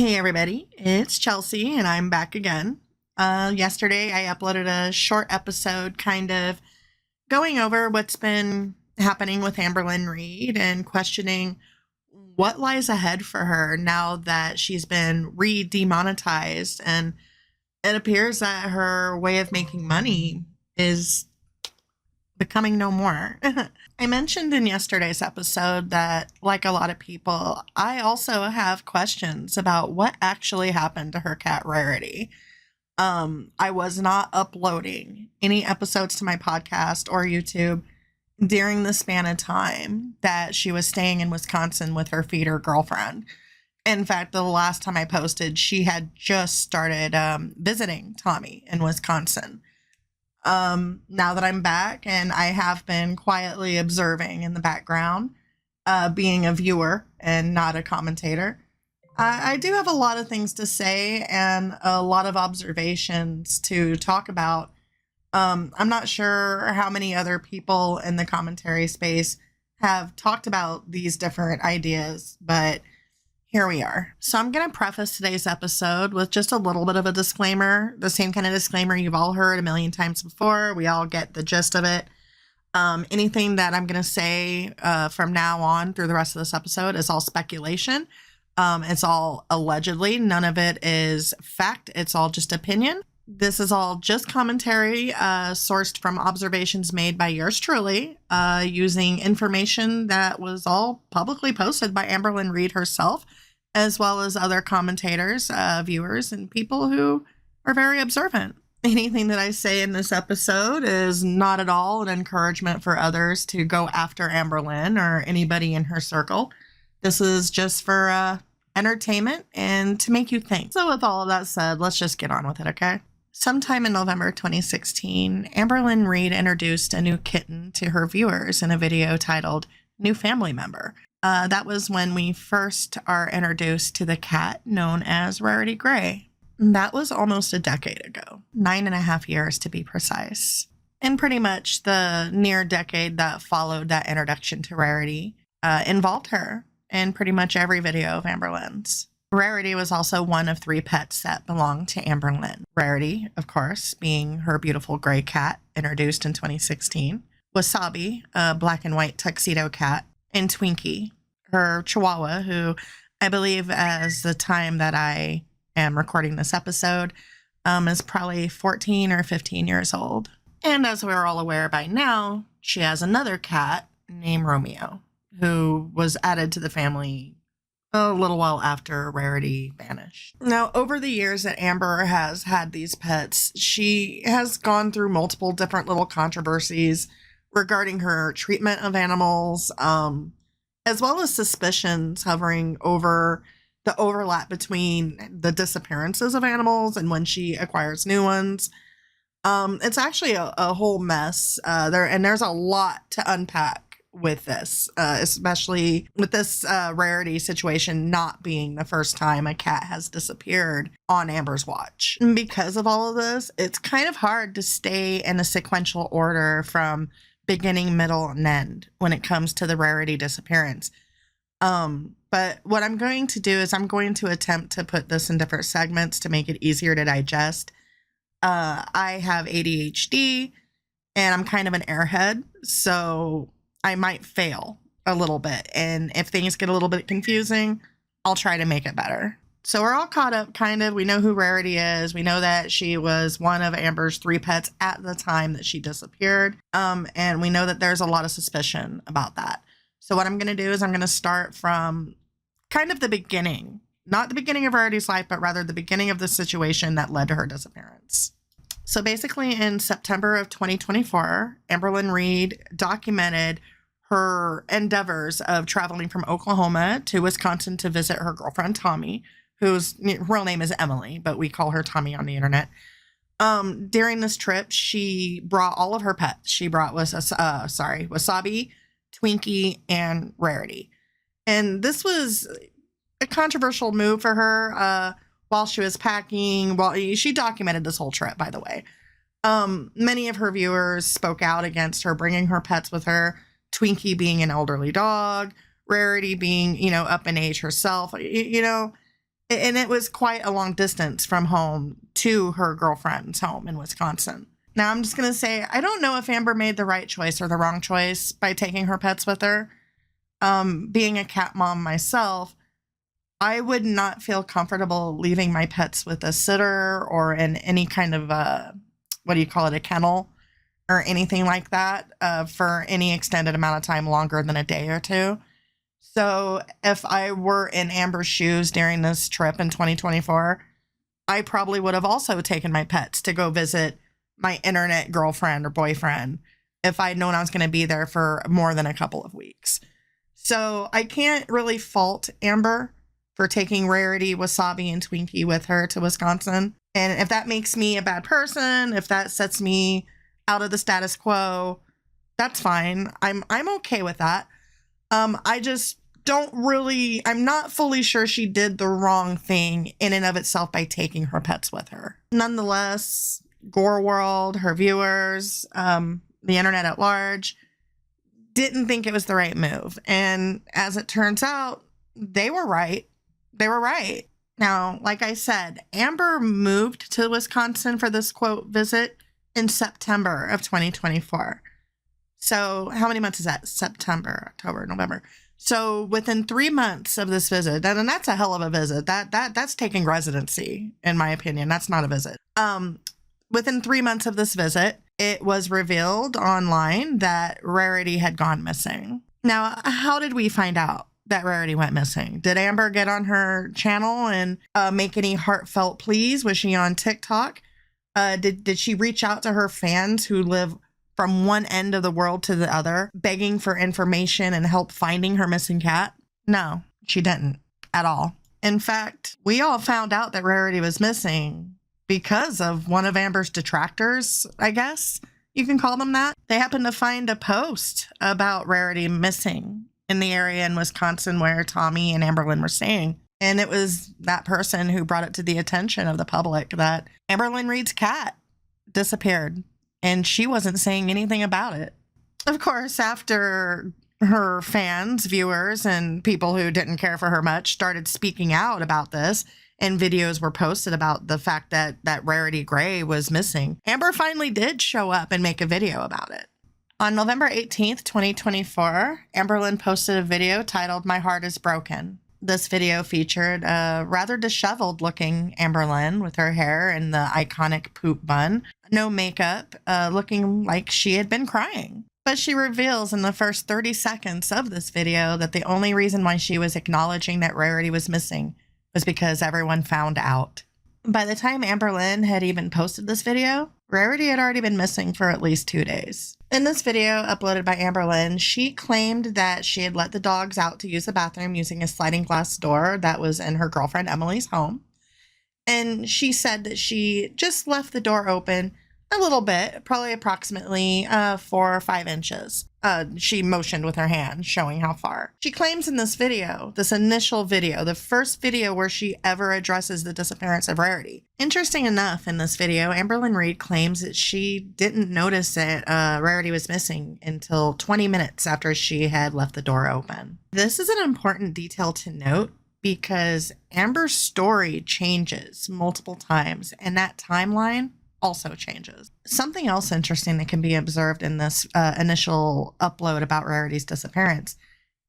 Hey everybody, it's Chelsea and I'm back again. Yesterday I uploaded a short episode kind of going over what's been happening with Amberlynn Reid and questioning what lies ahead for her now that she's been re-demonetized, and it appears that her way of making money is becoming no more. I mentioned in yesterday's episode that, like a lot of people, I also have questions about what actually happened to her cat Rarity. I was not uploading any episodes to my podcast or YouTube during the span of time that she was staying in Wisconsin with her feeder girlfriend. In fact, the last time I posted, she had just started visiting Tommy in Wisconsin. Now that I'm back and I have been quietly observing in the background, being a viewer and not a commentator, I do have a lot of things to say and a lot of observations to talk about. I'm not sure how many other people in the commentary space have talked about these different ideas, but here we are. So I'm going to preface today's episode with just a little bit of a disclaimer, the same kind of disclaimer you've all heard a million times before. We all get the gist of it. Anything that I'm going to say from now on through the rest of this episode is all speculation. It's all allegedly. None of it is fact. It's all just opinion. This is all just commentary sourced from observations made by yours truly, using information that was all publicly posted by Amberlynn Reid herself, as well as other commentators, viewers, and people who are very observant. Anything that I say in this episode is not at all an encouragement for others to go after Amberlynn or anybody in her circle. This is just for entertainment and to make you think. So with all of that said, let's just get on with it, okay? Sometime in November 2016, Amberlynn Reid introduced a new kitten to her viewers in a video titled New Family Member. That was when we first are introduced to the cat known as Rarity Gray. That was almost a decade ago, 9.5 years to be precise. And pretty much the near decade that followed that introduction to Rarity involved her in pretty much every video of Amberlynn's. Rarity was also one of 3 pets that belonged to Amberlynn. Rarity, of course, being her beautiful gray cat introduced in 2016. Wasabi, a black and white tuxedo cat. And Twinkie, her chihuahua, who I believe as the time that I am recording this episode is probably 14 or 15 years old. And as we're all aware by now, she has another cat named Romeo, who was added to the family a little while after Rarity vanished. Now, over the years that Amber has had these pets, she has gone through multiple different little controversies regarding her treatment of animals, as well as suspicions hovering over the overlap between the disappearances of animals and when she acquires new ones. It's actually a whole mess there's a lot to unpack with this, especially with this Rarity situation not being the first time a cat has disappeared on Amber's watch. And because of all of this, it's kind of hard to stay in a sequential order from beginning, middle, and end when it comes to the Rarity disappearance. But what I'm going to do is I'm going to attempt to put this in different segments to make it easier to digest. I have ADHD and I'm kind of an airhead, so I might fail a little bit. And if things get a little bit confusing, I'll try to make it better. So we're all caught up, kind of. We know who Rarity is. We know that she was one of Amber's 3 pets at the time that she disappeared. And we know that there's a lot of suspicion about that. So what I'm going to do is I'm going to start from kind of the beginning. Not the beginning of Rarity's life, but rather the beginning of the situation that led to her disappearance. So basically in September of 2024, Amberlynn Reid documented her endeavors of traveling from Oklahoma to Wisconsin to visit her girlfriend, Tommy, whose real name is Emily, but we call her Tommy on the internet. During this trip, she brought all of her pets. She brought Wasabi, Twinkie, and Rarity. And this was a controversial move for her while she was packing. Well, she documented this whole trip, by the way. Many of her viewers spoke out against her bringing her pets with her. Twinkie being an elderly dog, Rarity being, up in age herself. And it was quite a long distance from home to her girlfriend's home in Wisconsin. Now, I'm just going to say, I don't know if Amber made the right choice or the wrong choice by taking her pets with her. Being a cat mom myself, I would not feel comfortable leaving my pets with a sitter or in any kind of, a kennel or anything like that for any extended amount of time longer than a day or two. So if I were in Amber's shoes during this trip in 2024, I probably would have also taken my pets to go visit my internet girlfriend or boyfriend if I'd known I was going to be there for more than a couple of weeks. So I can't really fault Amber for taking Rarity, Wasabi, and Twinkie with her to Wisconsin. And if that makes me a bad person, if that sets me out of the status quo, that's fine. I'm okay with that. I just I'm not fully sure she did the wrong thing in and of itself by taking her pets with her. Nonetheless, Gore World, her viewers, the internet at large, didn't think it was the right move. And as it turns out, they were right. They were right. Now, like I said, Amber moved to Wisconsin for this quote visit in September of 2024. So how many months is that? September, October, November. So within 3 months of this visit, and that's a hell of a visit. That's taking residency, in my opinion. That's not a visit. Within 3 months of this visit, it was revealed online that Rarity had gone missing. Now, how did we find out that Rarity went missing? Did Amber get on her channel and make any heartfelt pleas? Was she on TikTok? Did she reach out to her fans who live from one end of the world to the other, begging for information and help finding her missing cat? No, she didn't at all. In fact, we all found out that Rarity was missing because of one of Amber's detractors, I guess you can call them that. They happened to find a post about Rarity missing in the area in Wisconsin where Tommy and Amberlynn were staying. And it was that person who brought it to the attention of the public that Amberlynn Reid's cat disappeared. And she wasn't saying anything about it. Of course, after her fans, viewers, and people who didn't care for her much started speaking out about this, and videos were posted about the fact that Rarity Gray was missing, Amber finally did show up and make a video about it. On November 18th, 2024, Amberlynn posted a video titled "My Heart is Broken." This video featured a rather disheveled looking Amberlynn with her hair in the iconic poop bun, no makeup, looking like she had been crying. But she reveals in the first 30 seconds of this video that the only reason why she was acknowledging that Rarity was missing was because everyone found out. By the time Amberlynn had even posted this video, Rarity had already been missing for at least 2 days. In this video uploaded by Amberlynn, she claimed that she had let the dogs out to use the bathroom using a sliding glass door that was in her girlfriend Emily's home. And she said that she just left the door open a little bit, probably approximately 4 or 5 inches. She motioned with her hand, showing how far. She claims in this video, this initial video, the first video where she ever addresses the disappearance of Rarity. Interesting enough, in this video, Amberlynn Reid claims that she didn't notice that Rarity was missing until 20 minutes after she had left the door open. This is an important detail to note because Amber's story changes multiple times, and that timeline also changes. Something else interesting that can be observed in this initial upload about Rarity's disappearance,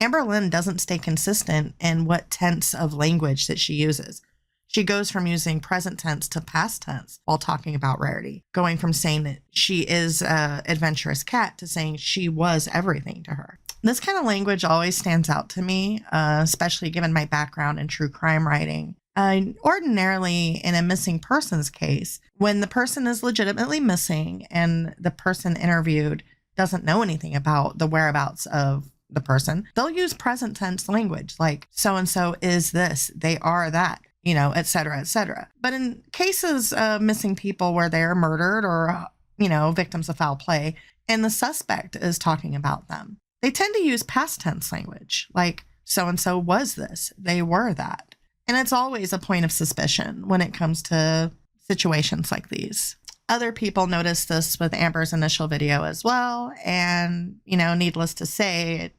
Amberlynn doesn't stay consistent in what tense of language that she uses. She goes from using present tense to past tense while talking about Rarity, going from saying that she is an adventurous cat to saying she was everything to her. This kind of language always stands out to me, especially given my background in true crime writing. Ordinarily, in a missing persons case, when the person is legitimately missing and the person interviewed doesn't know anything about the whereabouts of the person, they'll use present tense language like so-and-so is this, they are that, et cetera, et cetera. But in cases of missing people where they are murdered or, victims of foul play, and the suspect is talking about them, they tend to use past tense language like so-and-so was this, they were that. And it's always a point of suspicion when it comes to situations like these. Other people noticed this with Amber's initial video as well. And, needless to say, it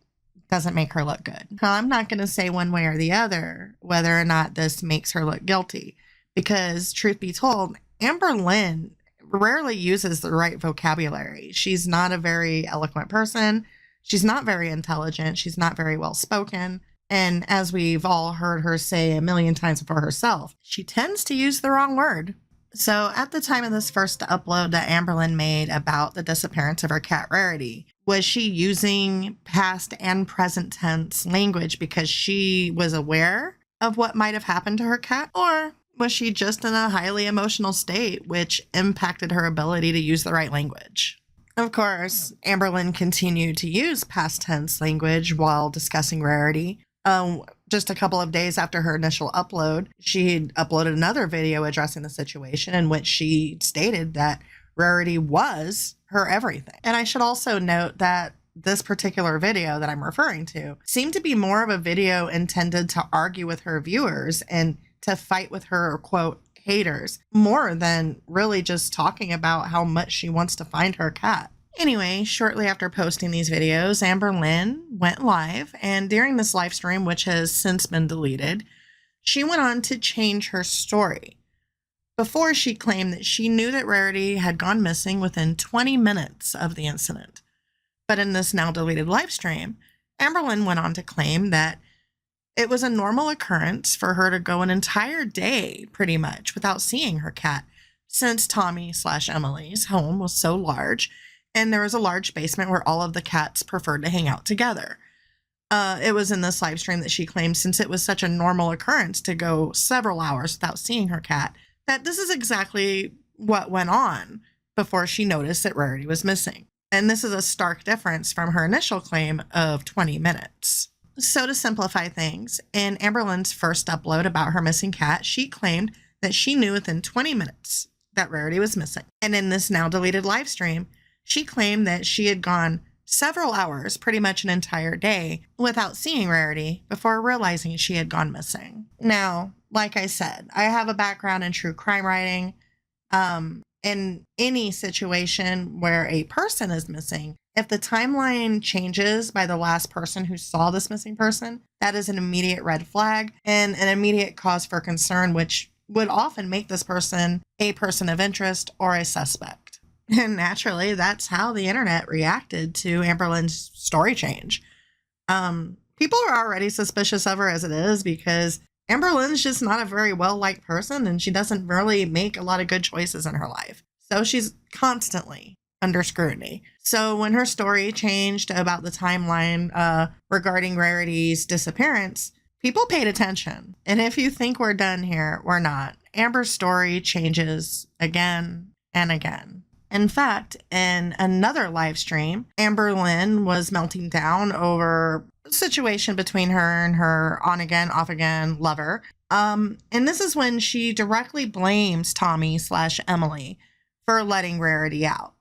doesn't make her look good. Now, I'm not going to say one way or the other whether or not this makes her look guilty, because truth be told, Amberlynn rarely uses the right vocabulary. She's not a very eloquent person. She's not very intelligent. She's not very well spoken. And as we've all heard her say a million times before herself, she tends to use the wrong word. So at the time of this first upload that Amberlynn made about the disappearance of her cat Rarity, was she using past and present tense language because she was aware of what might have happened to her cat? Or was she just in a highly emotional state, which impacted her ability to use the right language? Of course, Amberlynn continued to use past tense language while discussing Rarity. Just a couple of days after her initial upload, she had uploaded another video addressing the situation in which she stated that Rarity was her everything. And I should also note that this particular video that I'm referring to seemed to be more of a video intended to argue with her viewers and to fight with her, quote, haters, more than really just talking about how much she wants to find her cat. Anyway, shortly after posting these videos, Amberlynn went live, and during this live stream, which has since been deleted, she went on to change her story. Before, she claimed that she knew that Rarity had gone missing within 20 minutes of the incident. But in this now deleted live stream, Amberlynn went on to claim that it was a normal occurrence for her to go an entire day, pretty much, without seeing her cat, since Tommy/Emily's home was so large, and there was a large basement where all of the cats preferred to hang out together. It was in this live stream that she claimed, since it was such a normal occurrence to go several hours without seeing her cat, that this is exactly what went on before she noticed that Rarity was missing. And this is a stark difference from her initial claim of 20 minutes. So to simplify things, in Amberlynn's first upload about her missing cat, she claimed that she knew within 20 minutes that Rarity was missing. And in this now deleted live stream, she claimed that she had gone several hours, pretty much an entire day, without seeing Rarity before realizing she had gone missing. Now, like I said, I have a background in true crime writing. In any situation where a person is missing, if the timeline changes by the last person who saw this missing person, that is an immediate red flag and an immediate cause for concern, which would often make this person a person of interest or a suspect. And naturally, that's how the internet reacted to Amberlynn's story change. People are already suspicious of her as it is, because Amberlynn's just not a very well-liked person, and she doesn't really make a lot of good choices in her life. So she's constantly under scrutiny. So when her story changed about the timeline regarding Rarity's disappearance, people paid attention. And if you think we're done here, we're not. Amber's story changes again and again. In fact, in another live stream, Amberlynn was melting down over a situation between her and her on-again, off-again lover. And this is when she directly blames Tommy/Emily for letting Rarity out.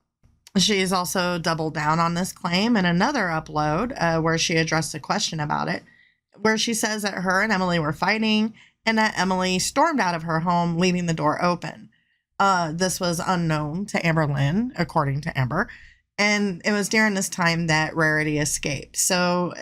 She has also doubled down on this claim in another upload where she addressed a question about it, where she says that her and Emily were fighting and that Emily stormed out of her home, leaving the door open. This was unknown to Amberlynn, according to Amber, and it was during this time that Rarity escaped. So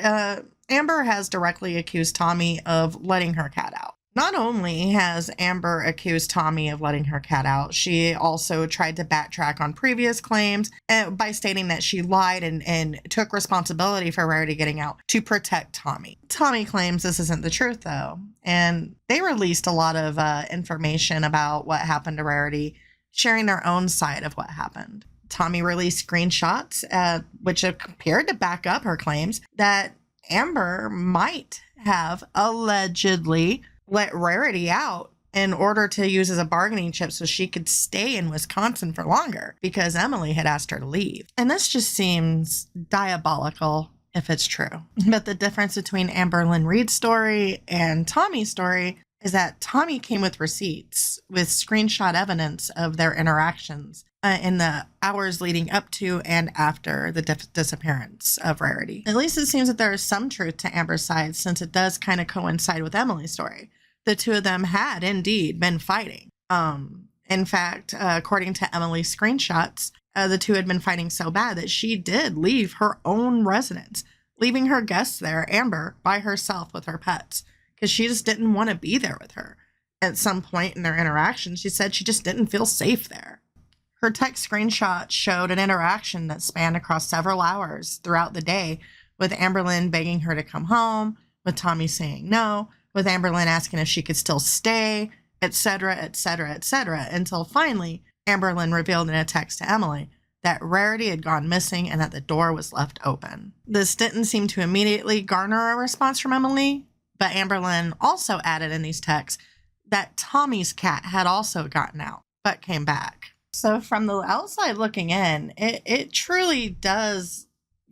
Amber has directly accused Tommy of letting her cat out. Not only has Amber accused Tommy of letting her cat out, she also tried to backtrack on previous claims by stating that she lied and took responsibility for Rarity getting out to protect Tommy. Tommy claims this isn't the truth, though, and they released a lot of information about what happened to Rarity, sharing their own side of what happened. Tommy released screenshots which appeared to back up her claims that Amber might have allegedly let Rarity out in order to use as a bargaining chip so she could stay in Wisconsin for longer because Emily had asked her to leave. And this just seems diabolical if it's true. But the difference between Amberlynn Reid's story and Tommy's story is that Tommy came with receipts with screenshot evidence of their interactions in the hours leading up to and after the disappearance of Rarity. At least it seems that there is some truth to Amber's side, since it does kind of coincide with Emily's story. The two of them had indeed been fighting. In fact, according to Emily's screenshots, the two had been fighting so bad that she did leave her own residence leaving her guests there, Amber, by herself with her pets, because she just didn't want to be there with her. At some point in their interaction, she said she just didn't feel safe there. Her text screenshot showed an interaction that spanned across several hours throughout the day, with Amberlynn begging her to come home, with Tommy saying no, with Amberlynn asking if she could still stay, etc., etc., etc., until finally Amberlynn revealed in a text to Emily that Rarity had gone missing and that the door was left open. This didn't seem to immediately garner a response from Emily, but Amberlynn also added in these texts that Tommy's cat had also gotten out, but came back. So from the outside looking in, it truly does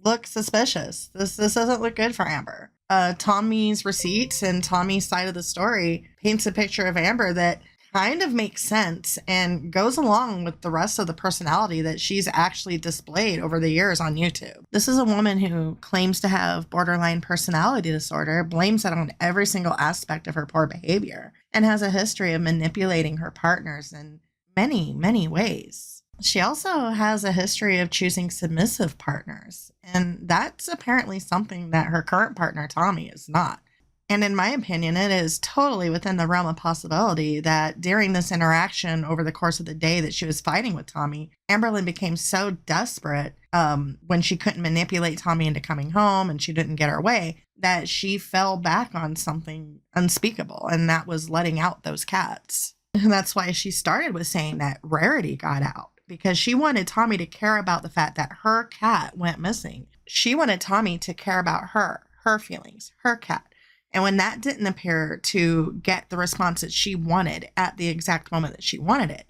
look suspicious. This doesn't look good for Amber. Tommy's receipts and Tommy's side of the story paints a picture of Amber that kind of makes sense and goes along with the rest of the personality that she's actually displayed over the years on YouTube. This is a woman who claims to have borderline personality disorder, blames it on every single aspect of her poor behavior, and has a history of manipulating her partners in many, many ways. She also has a history of choosing submissive partners, and that's apparently something that her current partner, Tommy, is not. And in my opinion, it is totally within the realm of possibility that during this interaction over the course of the day that she was fighting with Tommy, Amberlynn became so desperate when she couldn't manipulate Tommy into coming home and she didn't get her way, that she fell back on something unspeakable, and that was letting out those cats. And that's why she started with saying that Rarity got out, because she wanted Tommy to care about the fact that her cat went missing. She wanted Tommy to care about her feelings, her cat. And when that didn't appear to get the response that she wanted at the exact moment that she wanted it,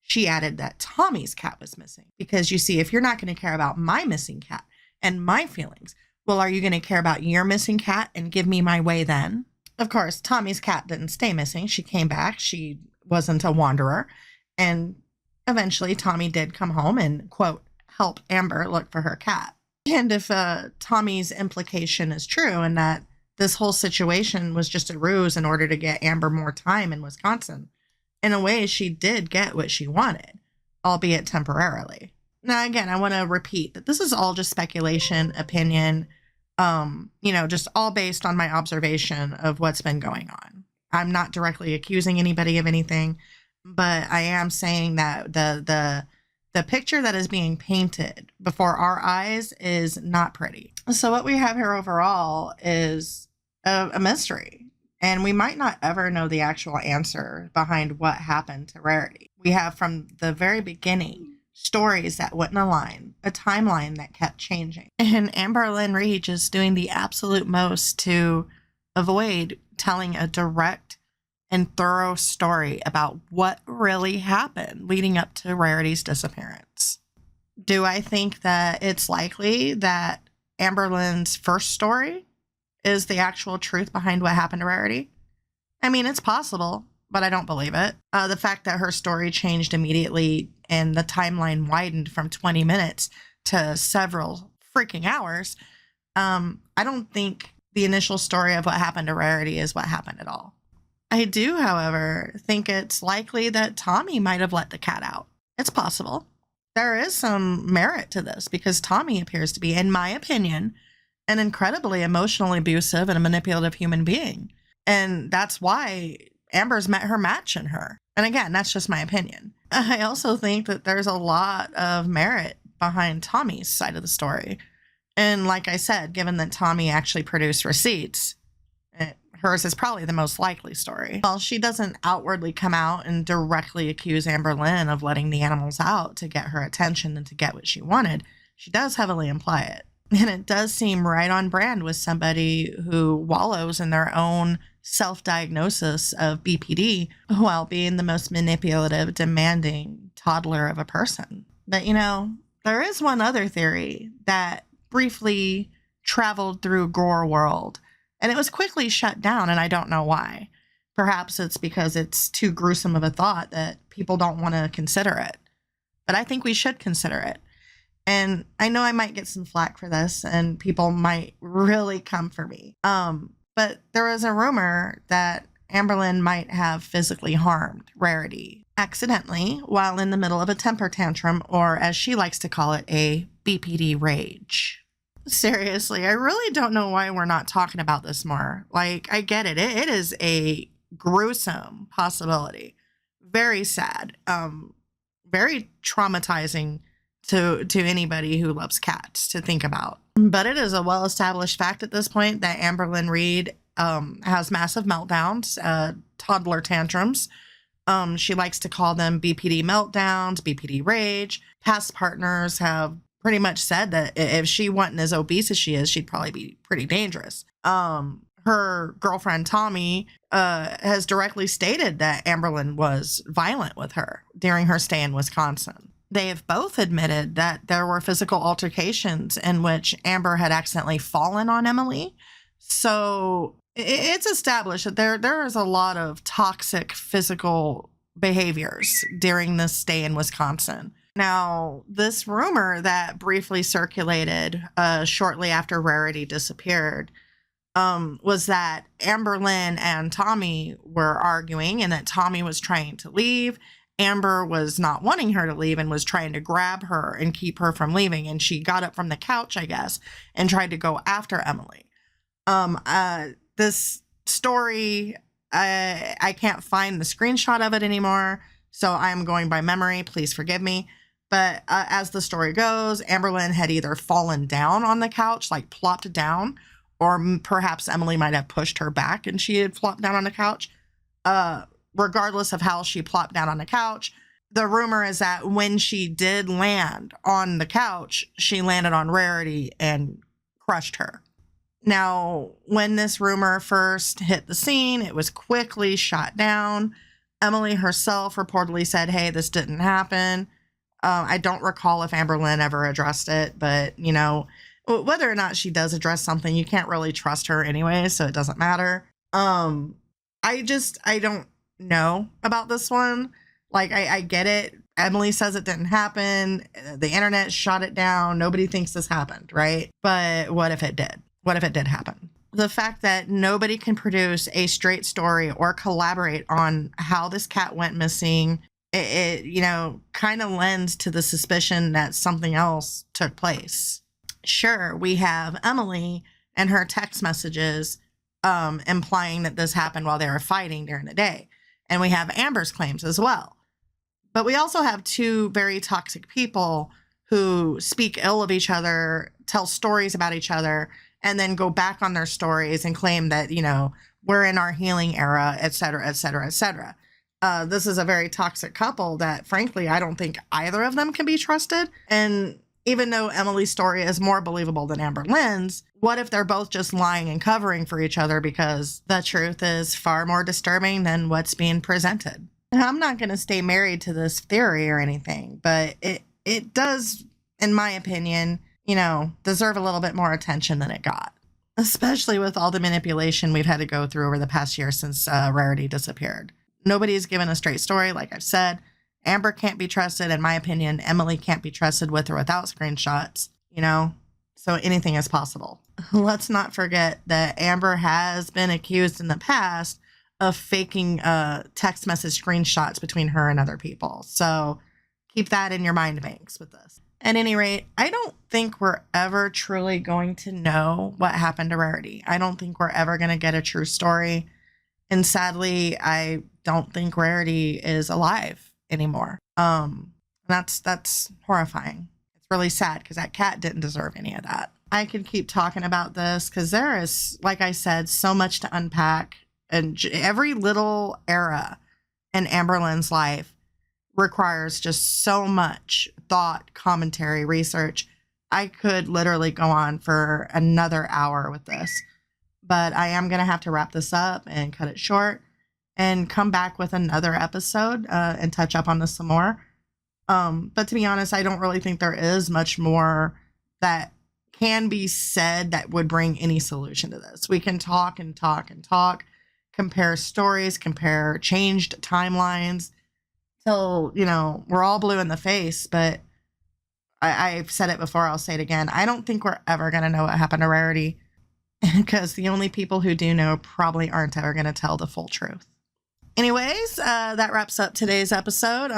she added that Tommy's cat was missing. Because you see, if you're not going to care about my missing cat and my feelings, well, are you going to care about your missing cat and give me my way then? Of course, Tommy's cat didn't stay missing. She came back. She wasn't a wanderer. And eventually Tommy did come home and, quote, help Amber look for her cat. And if Tommy's implication is true and that this whole situation was just a ruse in order to get Amber more time in Wisconsin, in a way, she did get what she wanted, albeit temporarily. Now, again, I want to repeat that this is all just speculation, opinion, just all based on my observation of what's been going on. I'm not directly accusing anybody of anything, but I am saying that the picture that is being painted before our eyes is not pretty. So what we have here overall is a mystery, and we might not ever know the actual answer behind what happened to Rarity. We have from the very beginning stories that wouldn't align, a timeline that kept changing, and Amberlynn Reid just doing the absolute most to avoid telling a direct and thorough story about what really happened leading up to Rarity's disappearance. Do I think that it's likely that Amberlynn's first story is the actual truth behind what happened to Rarity? I mean, it's possible, but I don't believe it. The fact that her story changed immediately and the timeline widened from 20 minutes to several freaking hours, I don't think the initial story of what happened to Rarity is what happened at all. I do, however, think it's likely that Tommy might have let the cat out. It's possible. There is some merit to this because Tommy appears to be, in my opinion, an incredibly emotionally abusive and a manipulative human being. And that's why Amber's met her match in her. And again, that's just my opinion. I also think that there's a lot of merit behind Tommy's side of the story. And like I said, given that Tommy actually produced receipts, hers is probably the most likely story. While she doesn't outwardly come out and directly accuse Amberlynn of letting the animals out to get her attention and to get what she wanted, she does heavily imply it. And it does seem right on brand with somebody who wallows in their own self-diagnosis of BPD while being the most manipulative, demanding toddler of a person. But, there is one other theory that briefly traveled through Gore World, and it was quickly shut down, and I don't know why. Perhaps it's because it's too gruesome of a thought that people don't want to consider it. But I think we should consider it. And I know I might get some flack for this, and people might really come for me. But there was a rumor that Amberlynn might have physically harmed Rarity accidentally while in the middle of a temper tantrum, or as she likes to call it, a BPD rage. Seriously, I really don't know why we're not talking about this more. Like, I get it. It is a gruesome possibility. Very sad. Very traumatizing to anybody who loves cats to think about. But it is a well-established fact at this point that Amberlynn Reid has massive meltdowns, toddler tantrums. She likes to call them BPD meltdowns, BPD rage. Past partners have pretty much said that if she wasn't as obese as she is, she'd probably be pretty dangerous. Her girlfriend, Tommy, has directly stated that Amberlynn was violent with her during her stay in Wisconsin. They have both admitted that there were physical altercations in which Amber had accidentally fallen on Emily. So it's established that there is a lot of toxic physical behaviors during this stay in Wisconsin. Now, this rumor that briefly circulated shortly after Rarity disappeared was that Amberlynn and Tommy were arguing and that Tommy was trying to leave. Amber was not wanting her to leave and was trying to grab her and keep her from leaving. And she got up from the couch, I guess, and tried to go after Emily. This story, I can't find the screenshot of it anymore, so I'm going by memory. Please forgive me. But as the story goes, Amberlynn had either fallen down on the couch, like plopped down, or perhaps Emily might have pushed her back and she had flopped down on the couch. Regardless of how she plopped down on the couch, the rumor is that when she did land on the couch, she landed on Rarity and crushed her. Now, when this rumor first hit the scene, it was quickly shot down. Emily herself reportedly said, hey, this didn't happen. I don't recall if Amberlynn ever addressed it, but, you know, whether or not she does address something, you can't really trust her anyway, so it doesn't matter. I don't know about this one. Like, I get it. Emily says it didn't happen. The internet shot it down. Nobody thinks this happened, right? But what if it did? What if it did happen? The fact that nobody can produce a straight story or collaborate on how this cat went missing, it you know, kind of lends to the suspicion that something else took place. Sure, we have Emily and her text messages implying that this happened while they were fighting during the day. And we have Amber's claims as well. But we also have two very toxic people who speak ill of each other, tell stories about each other, and then go back on their stories and claim that, you know, we're in our healing era, et cetera, et cetera, et cetera. This is a very toxic couple that, frankly, I don't think either of them can be trusted. And even though Emily's story is more believable than Amberlynn's, what if they're both just lying and covering for each other because the truth is far more disturbing than what's being presented? And I'm not going to stay married to this theory or anything, but it does, in my opinion, you know, deserve a little bit more attention than it got, especially with all the manipulation we've had to go through over the past year since Rarity disappeared. Nobody's given a straight story, like I've said. Amber can't be trusted, in my opinion. Emily can't be trusted with or without screenshots, you know, so anything is possible. Let's not forget that Amber has been accused in the past of faking text message screenshots between her and other people. So keep that in your mind banks with this. At any rate, I don't think we're ever truly going to know what happened to Rarity. I don't think we're ever going to get a true story. And sadly, I don't think Rarity is alive anymore. That's horrifying. It's really sad because that cat didn't deserve any of that. I could keep talking about this because there is, like I said, so much to unpack. And every little era in Amberlynn's life requires just so much thought, commentary, research. I could literally go on for another hour with this, but I am going to have to wrap this up and cut it short and come back with another episode and touch up on this some more. But to be honest, I don't really think there is much more that can be said that would bring any solution to this. We can talk and talk and talk, compare stories, compare changed timelines, till, you know, we're all blue in the face. But I've said it before, I'll say it again. I don't think we're ever going to know what happened to Rarity because the only people who do know probably aren't ever going to tell the full truth. Anyways, that wraps up today's episode.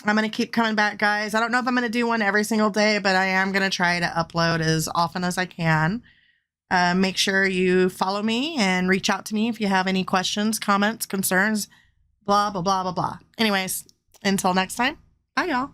I'm going to keep coming back, guys. I don't know if I'm going to do one every single day, but I am going to try to upload as often as I can. Make sure you follow me and reach out to me if you have any questions, comments, concerns, blah, blah, blah, blah, blah. Anyways, until next time, bye, y'all.